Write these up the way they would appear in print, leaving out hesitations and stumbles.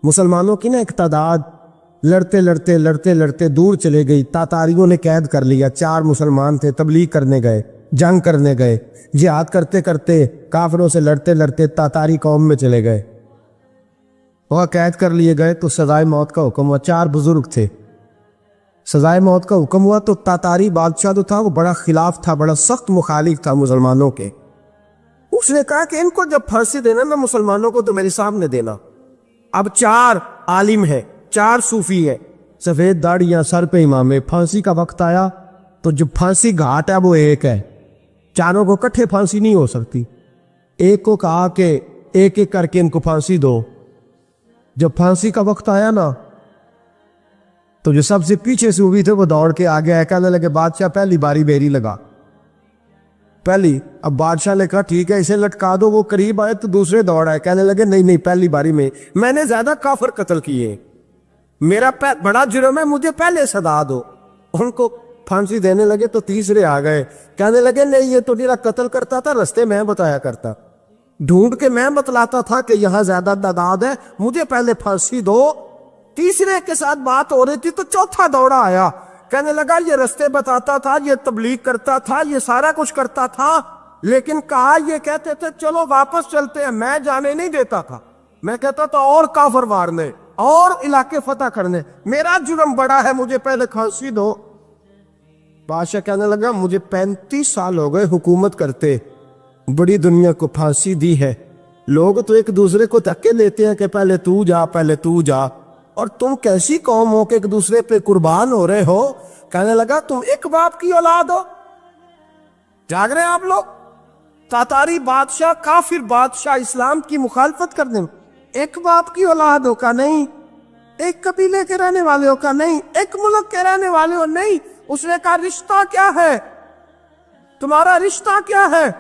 مسلمانوں کی نا ایک تعداد لڑتے لڑتے لڑتے لڑتے دور چلے گئی، تاتاریوں نے قید کر لیا۔ 4 مسلمان تھے، تبلیغ کرنے گئے، جنگ کرنے گئے، جہاد کرتے کرتے کافروں سے لڑتے لڑتے تاتاری قوم میں چلے گئے، وہ قید کر لیے گئے تو سزائے موت کا حکم ہوا۔ 4 بزرگ تھے، سزائے موت کا حکم ہوا تو تاتاری بادشاہ جو تھا وہ بڑا خلاف تھا، بڑا سخت مخالف تھا مسلمانوں کے۔ اس نے کہا کہ ان کو جب پھانسی دینا نا مسلمانوں کو تو میرے سامنے دینا۔ اب 4 عالم ہیں، 4 صوفی ہیں، سفید داڑیاں، سر پہ امامے۔ پھانسی کا وقت آیا تو جو پھانسی گھاٹ ہے وہ ایک ہے، چاروں کو کٹھے پھانسی نہیں ہو سکتی۔ ایک کو کہا کہ ایک ایک کر کے ان کو پھانسی دو۔ جب پھانسی کا وقت آیا نا تو جو سب سے پیچھے سے ہوئی تھے وہ دوڑ کے آگے آئے، کہنے لگے بادشاہ پہلی باری میری لگا پہلی۔ اب بادشاہ نے کہا ٹھیک ہے اسے لٹکا دو۔ وہ قریب آئے تو دوسرے دوڑ آئے، کہنے لگے نہیں نہیں پہلی باری میں نے زیادہ کافر قتل کیے، میرا بڑا جرم ہے، مجھے پہلے سزا دو۔ ان کو پھانسی دینے لگے تو تیسرے آ گئے، کہنے لگے نہیں یہ تو میرا قتل کرتا تھا، رستے میں بتایا کرتا، ڈھونڈ کے میں بتلاتا تھا کہ یہاں زیادہ تعداد ہے، مجھے پہلے پھانسی دو۔ تیسرے کے ساتھ بات ہو رہی تھی تو چوتھا دوڑا آیا، کہنے لگا یہ رستے بتاتا تھا، یہ تبلیغ کرتا تھا، یہ سارا کچھ کرتا تھا، لیکن کہا یہ کہتے تھے چلو واپس چلتے ہیں، میں جانے نہیں دیتا تھا، میں کہتا تھا اور کافر مارنے اور علاقے فتح کرنے، میرا جرم بڑا ہے، مجھے پہلے پھانسی دو۔ بادشاہ کہنے لگا مجھے 35 سال ہو گئے حکومت کرتے، بڑی دنیا کو پھانسی دی ہے، لوگ تو ایک دوسرے کو دھکے دیتے ہیں کہ پہلے تو جا پہلے تو جا، اور تم کیسی قوم ہو کہ ایک دوسرے پہ قربان ہو رہے ہو۔ کہنے لگا تم ایک باپ کی اولاد ہو، جاگ رہے ہیں آپ لوگ؟ تاتاری بادشاہ، کافر بادشاہ، اسلام کی مخالفت کرنے میں ایک باپ کی اولاد ہو کا نہیں، ایک قبیلے کے رہنے والے ہو کا نہیں، ایک ملک کے رہنے والے ہو نہیں۔ اس نے کہا رشتہ کیا ہے تمہارا، رشتہ کیا ہے؟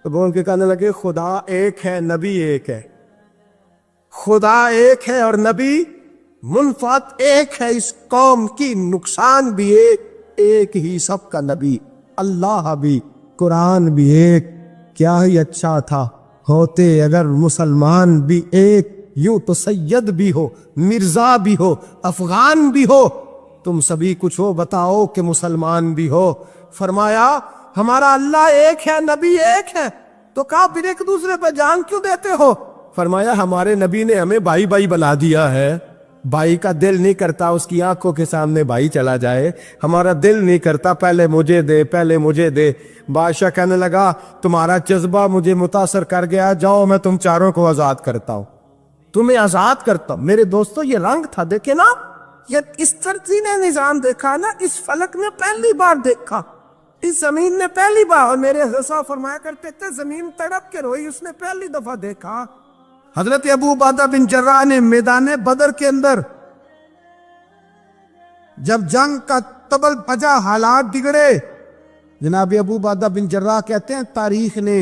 تو بول کے کہنے لگے خدا ایک ہے، نبی ایک ہے، خدا ایک ہے اور نبی منفعت ایک ہے، اس قوم کی نقصان بھی ایک ہی، سب کا نبی اللہ بھی، قرآن بھی ایک۔ کیا ہی اچھا تھا ہوتے اگر مسلمان بھی ایک، یوں تو سید بھی ہو، مرزا بھی ہو، افغان بھی ہو، تم سبھی کچھ ہو، بتاؤ کہ مسلمان بھی ہو۔ فرمایا ہمارا اللہ ایک ہے، نبی ایک ہے، تو کہا پھر ایک دوسرے پہ جان کیوں دیتے ہو؟ فرمایا ہمارے نبی نے ہمیں بھائی بھائی بنا دیا ہے، بھائی کا دل نہیں کرتا اس کی آنکھوں کے سامنے بھائی چلا جائے، ہمارا دل نہیں کرتا پہلے مجھے دے پہلے مجھے دے۔ بادشاہ کہنے لگا تمہارا جذبہ مجھے متاثر کر گیا، جاؤ میں تم چاروں کو آزاد کرتا ہوں، تمہیں آزاد کرتا ہوں۔ میرے دوستو یہ رنگ تھا، دیکھیں نا، یہ اس ترتیب نے نظام دیکھا نا، اس فلک نے پہلی بار دیکھا، اس زمین نے پہلی بار، اور میرے حضرت صاحب فرمایا کرتے تھے زمین تڑپ کے روئی، اس نے پہلی دفعہ دیکھا۔ حضرت ابو عبیدہ بن جراح نے میدان بدر کے اندر جب جنگ کا تبل بجا، حالات بگڑے، جناب ابو عبیدہ بن جراح کہتے ہیں تاریخ نے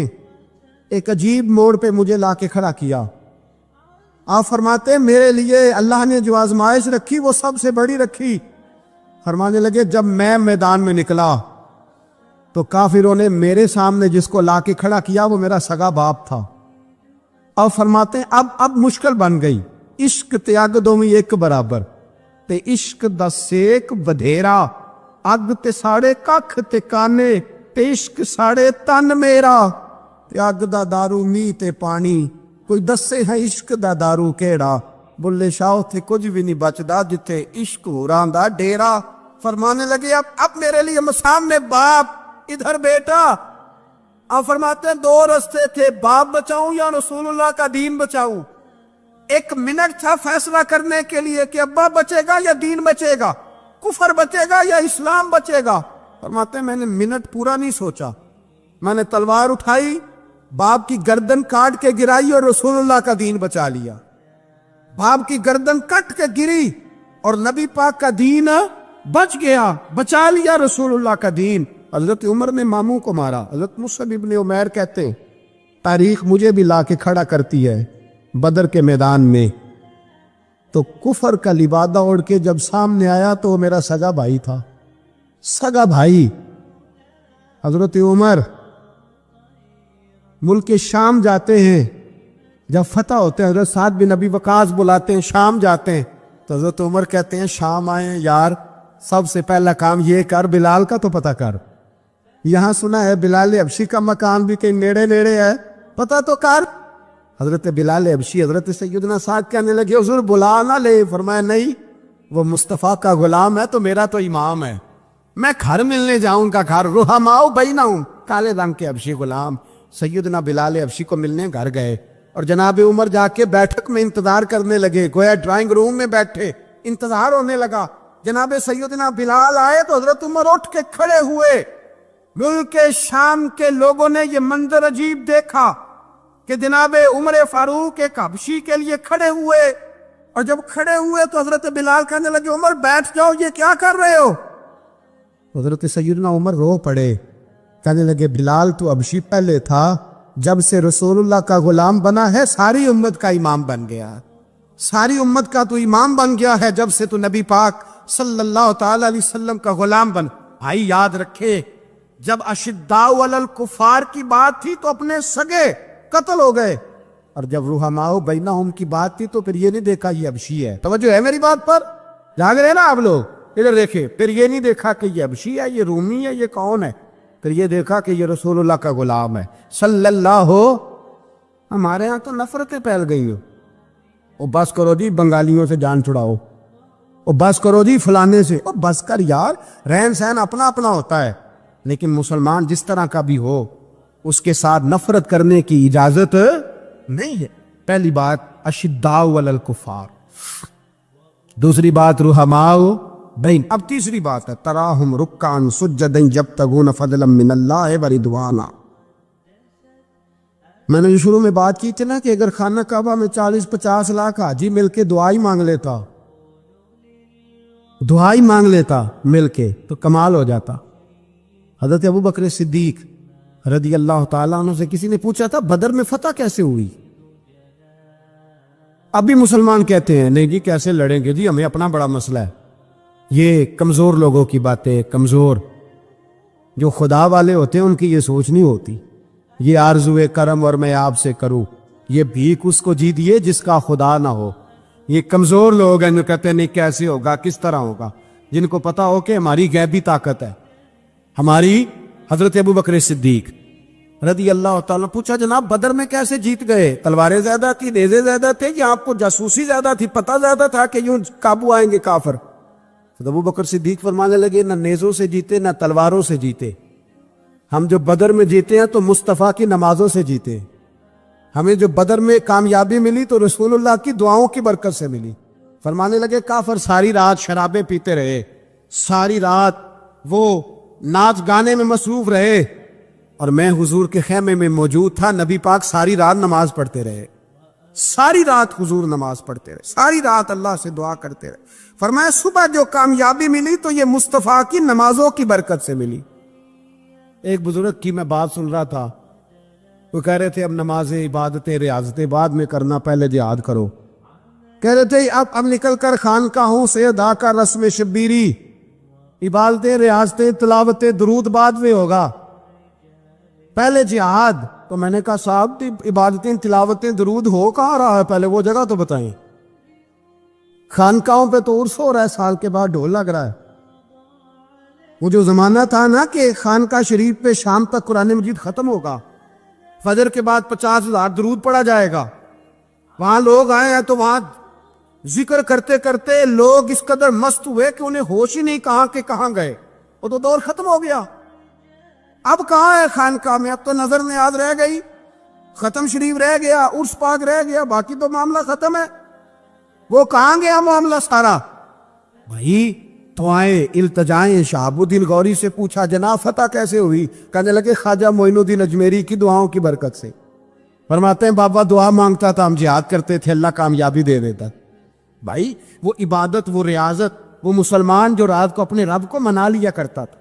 ایک عجیب موڑ پہ مجھے لا کے کھڑا کیا۔ آپ فرماتے ہیں میرے لیے اللہ نے جو آزمائش رکھی وہ سب سے بڑی رکھی۔ فرمانے لگے جب میں میدان میں نکلا تو کافروں نے میرے سامنے جس کو لا کے کھڑا کیا وہ میرا سگا باپ تھا۔ اور فرماتے ہیں اب مشکل بن گئی، عشق تے اگ دوویں ایک برابر، تے عشق دا سیک بدھیرا، اگ تے ساڑے ککھ تے کانے، تے عشق ساڑے تن میرا، تے اگ دا دارو می تے پانی، کوئی دسے ہے عشق دا دارو کیڑا، بلے شاہ تھے کچھ بھی نہیں بچدا جتھے عشق ہوراں دا ڈیرا۔ فرمانے لگے اب میرے لیے سامنے باپ، ادھر بیٹا۔ آپ فرماتے ہیں 2 رستے تھے، باپ بچاؤں یا رسول اللہ کا دین بچاؤں۔ 1 منٹ تھا فیصلہ کرنے کے لیے کہ ابا بچے گا یا دین بچے گا، کفر بچے گا یا اسلام بچے گا۔ فرماتے ہیں میں نے منٹ پورا نہیں سوچا، میں نے تلوار اٹھائی، باپ کی گردن کاٹ کے گرائی اور رسول اللہ کا دین بچا لیا۔ باپ کی گردن کٹ کے گری اور نبی پاک کا دین بچ گیا، بچا لیا رسول اللہ کا دین۔ حضرت عمر نے ماموں کو مارا، حضرت مصعب ابن عمیر کہتے ہیں تاریخ مجھے بھی لا کے کھڑا کرتی ہے بدر کے میدان میں، تو کفر کا لبادہ اوڑھ کے جب سامنے آیا تو وہ میرا سگا بھائی تھا، سگا بھائی۔ حضرت عمر ملک شام جاتے ہیں، جب فتح ہوتے ہیں حضرت سعد بن ابی وقاص بلاتے ہیں، شام جاتے ہیں، تو حضرت عمر کہتے ہیں شام آئے یار، سب سے پہلا کام یہ کر بلال کا تو پتہ کر، یہاں سنا ہے بلال حبشی کا مکان بھی کہیں نیڑے نیڑے ہے، پتہ تو کر۔ حضرت بلال حبشی حضرت سیدنا سعد کہنے لگے حضور بلا نہ لے، فرمایا نہیں، وہ مصطفیٰ کا غلام ہے تو میرا تو امام ہے، میں گھر ملنے جاؤں گا، گھر رحماؤ بینہم، کالے رنگ کے حبشی غلام سیدنا بلال حبشی کو ملنے گھر گئے، اور جناب عمر جا کے بیٹھک میں انتظار کرنے لگے، گویا ڈرائنگ روم میں بیٹھے انتظار ہونے لگا۔ جناب سیدنا بلال آئے تو حضرت عمر اٹھ کے کھڑے ہوئے۔ ملک شام کے لوگوں نے یہ منظر عجیب دیکھا کہ جناب عمر فاروق ایک حبشی کے لیے کھڑے ہوئے، اور جب کھڑے ہوئے تو حضرت بلال کہنے لگے عمر بیٹھ جاؤ، یہ کیا کر رہے ہو؟ حضرت سیدنا عمر رو پڑے، کہنے لگے بلال تو حبشی پہلے تھا، جب سے رسول اللہ کا غلام بنا ہے ساری امت کا امام بن گیا، ساری امت کا تو امام بن گیا ہے جب سے تو نبی پاک صلی اللہ تعالی علیہ وسلم کا غلام بن۔ بھائی یاد رکھے، جب اشداء علی الکفار کی بات تھی تو اپنے سگے قتل ہو گئے، اور جب رحماء بینہم کی بات تھی تو پھر یہ نہیں دیکھا یہ حبشی ہے۔ توجہ ہے میری بات پر؟ جاگ رہے نا آپ لوگ؟ ادھر دیکھیں، پھر یہ نہیں دیکھا کہ یہ حبشی ہے، یہ رومی ہے، یہ کون ہے، پھر یہ دیکھا کہ یہ رسول اللہ کا غلام ہے صلی اللہ ہو۔ ہمارے ہاں تو نفرتیں پھیل گئی ہو، او بس کرو جی بنگالیوں سے جان چھڑاؤ، او بس کرو جی فلانے سے، او بس کر یار، رہن سہن اپنا اپنا ہوتا ہے، لیکن مسلمان جس طرح کا بھی ہو اس کے ساتھ نفرت کرنے کی اجازت نہیں ہے۔ پہلی بات اشداء علی الکفار، دوسری بات رحماء بین، اب تیسری بات ہے تراہم رکعا سجدا یبتغون فضلا من اللہ ورضوانا۔ میں نے جو شروع میں بات کی تھی نا کہ اگر خانہ کعبہ میں 40-50 لاکھ حاجی مل کے دعا ہی مانگ لیتا، دعا ہی مانگ لیتا مل کے تو کمال ہو جاتا۔ حضرت ابو بکر صدیق رضی اللہ تعالیٰ عنہ سے کسی نے پوچھا تھا بدر میں فتح کیسے ہوئی؟ اب بھی مسلمان کہتے ہیں نہیں جی کیسے لڑیں گے جی، ہمیں اپنا بڑا مسئلہ ہے۔ یہ کمزور لوگوں کی باتیں، کمزور جو خدا والے ہوتے ہیں ان کی یہ سوچ نہیں ہوتی، یہ آرزو کرم اور میں آپ سے کروں، یہ بھیک اس کو جیتیے جس کا خدا نہ ہو۔ یہ کمزور لوگ ہیں جو کہتے ہیں نہیں کیسے ہوگا، کس طرح ہوگا، جن کو پتا ہو کہ ہماری غیبی طاقت ہے، ہماری۔ حضرت ابو بکر صدیق رضی اللہ تعالیٰ پوچھا جناب بدر میں کیسے جیت گئے؟ تلواریں زیادہ تھی، نیزے زیادہ تھے، یا آپ کو جاسوسی زیادہ تھی، پتہ زیادہ تھا کہ یوں قابو آئیں گے کافر؟ ابو بکر صدیق فرمانے لگے نہ نیزوں سے جیتے نہ تلواروں سے جیتے، ہم جو بدر میں جیتے ہیں تو مصطفیٰ کی نمازوں سے جیتے، ہمیں جو بدر میں کامیابی ملی تو رسول اللہ کی دعاؤں کی برکت سے ملی۔ فرمانے لگے کافر ساری رات شرابیں پیتے رہے، ساری رات وہ ناچ گانے میں مصروف رہے، اور میں حضور کے خیمے میں موجود تھا، نبی پاک ساری رات نماز پڑھتے رہے، ساری رات حضور نماز پڑھتے رہے، ساری رات اللہ سے دعا کرتے رہے۔ فرمایا صبح جو کامیابی ملی تو یہ مصطفیٰ کی نمازوں کی برکت سے ملی۔ ایک بزرگ کی میں بات سن رہا تھا، وہ کہہ رہے تھے اب نمازیں عبادتیں ریاضتیں بعد میں کرنا، پہلے جہاد کرو۔ کہہ رہے تھے اب نکل کر خانقاہوں سے ادا کر رسم شبیری، عبادتیں ریاضتیں تلاوتیں درود بعد میں ہوگا، پہلے جہاد۔ تو میں نے کہا صاحب عبادتیں تلاوتیں درود ہو کہاں رہا ہے، پہلے وہ جگہ تو بتائیں۔ خانقاہوں پہ تو عرس ہو رہا ہے، سال کے بعد ڈھول لگ رہا ہے۔ وہ جو زمانہ تھا نا کہ خانقاہ شریف پہ شام تک قرآن مجید ختم ہوگا، فجر کے بعد 50,000 درود پڑھا جائے گا، وہاں لوگ آئے ہیں تو وہاں ذکر کرتے کرتے لوگ اس قدر مست ہوئے کہ انہیں ہوش ہی نہیں کہاں کہ کہاں گئے، وہ تو دور ختم ہو گیا۔ اب کہاں ہے خانقاہ میں؟ اب تو نظر نیاز رہ گئی، ختم شریف رہ گیا، عرس پاک رہ گیا، باقی تو معاملہ ختم ہے۔ وہ کہاں گیا معاملہ سارا؟ بھائی دعائیں التجائیں شہاب الدین غوری سے پوچھا جناب فتح کیسے ہوئی؟ کہنے لگے خواجہ معین الدین اجمیری کی دعاؤں کی برکت سے۔ فرماتے ہیں بابا دعا مانگتا تھا، ہم جہاد کرتے تھے، اللہ کامیابی دے دیتا۔ بھائی وہ عبادت، وہ ریاضت، وہ مسلمان جو رات کو اپنے رب کو منا لیا کرتا تھا،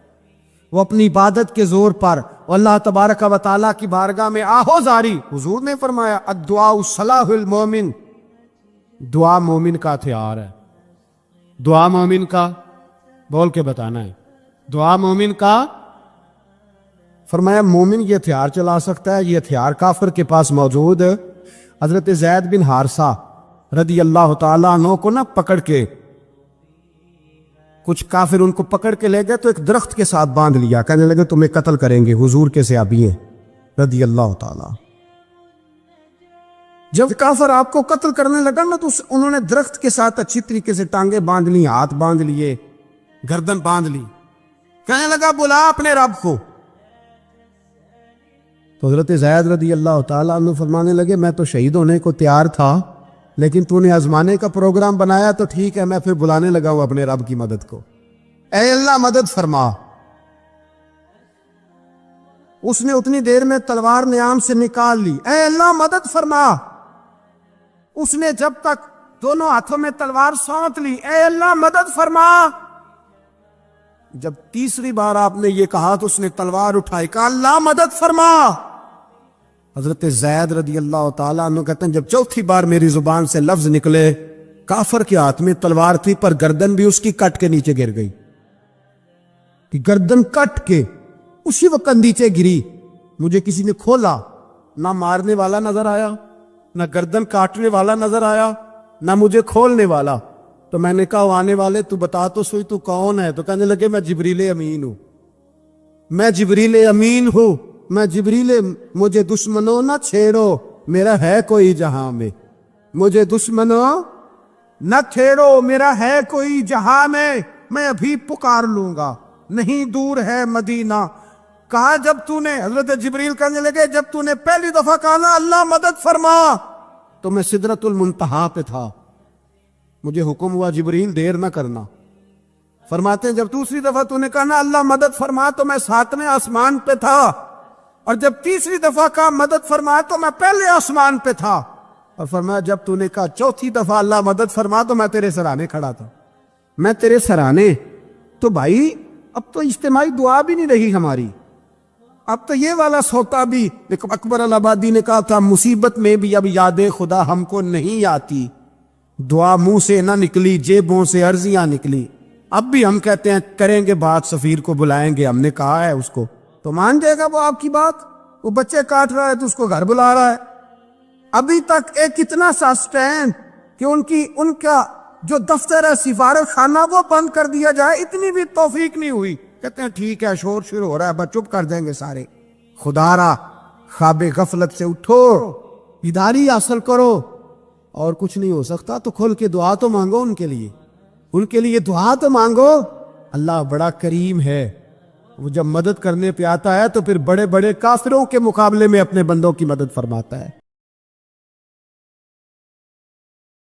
وہ اپنی عبادت کے زور پر اللہ تبارک و تعالیٰ کی بارگاہ میں آہو زاری۔ حضور نے فرمایا الدعاء صلاح المومن، دعا مومن کا ہتھیار ہے۔ دعا مومن کا بول کے بتانا ہے، دعا مومن کا۔ فرمایا مومن یہ ہتھیار چلا سکتا ہے، یہ ہتھیار کافر کے پاس موجود حضرت زید بن حارثہ رضی اللہ تعالیٰ عنہ کو نہ پکڑ کے کچھ کافر ان کو پکڑ کے لے گئے تو ایک درخت کے ساتھ باندھ لیا، کہنے لگے تمہیں قتل کریں گے، حضور کے صحابی ہیں رضی اللہ تعالیٰ۔ جب کافر آپ کو قتل کرنے لگا نا تو انہوں نے درخت کے ساتھ اچھی طریقے سے ٹانگیں باندھ لی، ہاتھ باندھ لیے، گردن باندھ لی، کہنے لگا بلا اپنے رب کو۔ تو حضرت زید رضی اللہ تعالیٰ عنہ فرمانے لگے میں تو شہید ہونے کو تیار تھا، لیکن تو نے آزمانے کا پروگرام بنایا تو ٹھیک ہے، میں پھر بلانے لگا ہوں اپنے رب کی مدد کو، اے اللہ مدد فرما۔ اس نے اتنی دیر میں تلوار نیام سے نکال لی، اے اللہ مدد فرما۔ اس نے جب تک دونوں ہاتھوں میں تلوار سونت لی، اے اللہ مدد فرما۔ جب تیسری بار آپ نے یہ کہا تو اس نے تلوار اٹھائی، کہا اللہ مدد فرما۔ حضرت زید رضی اللہ تعالیٰ عنہ کہتے ہیں جب چوتھی بار میری زبان سے لفظ نکلے، کافر کے ہاتھ میں تلوار تھی پر گردن بھی اس کی کٹ کے نیچے گر گئی، کہ گردن کٹ کے اسی وقت نیچے گری۔ مجھے کسی نے کھولا، نہ مارنے والا نظر آیا، نہ گردن کاٹنے والا نظر آیا، نہ مجھے کھولنے والا۔ تو میں نے کہا آنے والے تو بتا تو سوئی تو کون ہے؟ تو کہنے لگے میں جبریل امین ہوں، میں جبریل امین ہوں، میں جبریل، مجھے دشمنوں نہ چھیڑو، میرا ہے کوئی جہاں میں، مجھے دشمنوں نہ چھیڑو، میرا ہے کوئی جہاں میں ابھی پکار لوں گا، نہیں دور ہے مدینہ۔ کہا جب تو نے، حضرت جبریل کہنے لگے جب تو نے پہلی دفعہ کہا نا اللہ مدد فرما تو میں سدرۃ المنتہا پہ تھا، مجھے حکم ہوا جبریل دیر نہ کرنا۔ فرماتے ہیں جب دوسری دفعہ تو نے کہا نا اللہ مدد فرما تو میں 7ویں آسمان پہ تھا، اور جب تیسری دفعہ کہا مدد فرما تو میں پہلے آسمان پہ تھا، اور فرمایا جب تو نے کہا چوتھی دفعہ اللہ مدد فرما تو میں تیرے سرانے کھڑا تھا، میں تیرے سرانے۔ تو بھائی اب تو اجتماعی دعا بھی نہیں رہی ہماری، اب تو یہ والا سوتا بھی، لیکن اکبر الآبادی نے کہا تھا مصیبت میں بھی اب یاد خدا ہم کو نہیں آتی، دعا منہ سے نہ نکلی جیبوں سے عرضیاں نکلی۔ اب بھی ہم کہتے ہیں کریں گے بات، سفیر کو بلائیں گے، ہم نے کہا ہے اس کو تو مان جائے گا وہ آپ کی بات؟ وہ بچے کاٹ رہا ہے تو اس کو گھر بلا رہا ہے۔ ابھی تک ایک اتنا سا سٹینڈ کہ ان کا جو دفتر ہے سفارت خانہ وہ بند کر دیا جائے، اتنی بھی توفیق نہیں ہوئی۔ کہتے ہیں ٹھیک ہے شور شروع ہو رہا ہے، بس چپ کر دیں گے سارے۔ خدا را خواب غفلت سے اٹھو، بیداری حاصل کرو، اور کچھ نہیں ہو سکتا تو کھل کے دعا تو مانگو ان کے لیے دعا تو مانگو۔ اللہ بڑا کریم ہے، وہ جب مدد کرنے پہ آتا ہے تو پھر بڑے بڑے کافروں کے مقابلے میں اپنے بندوں کی مدد فرماتا ہے۔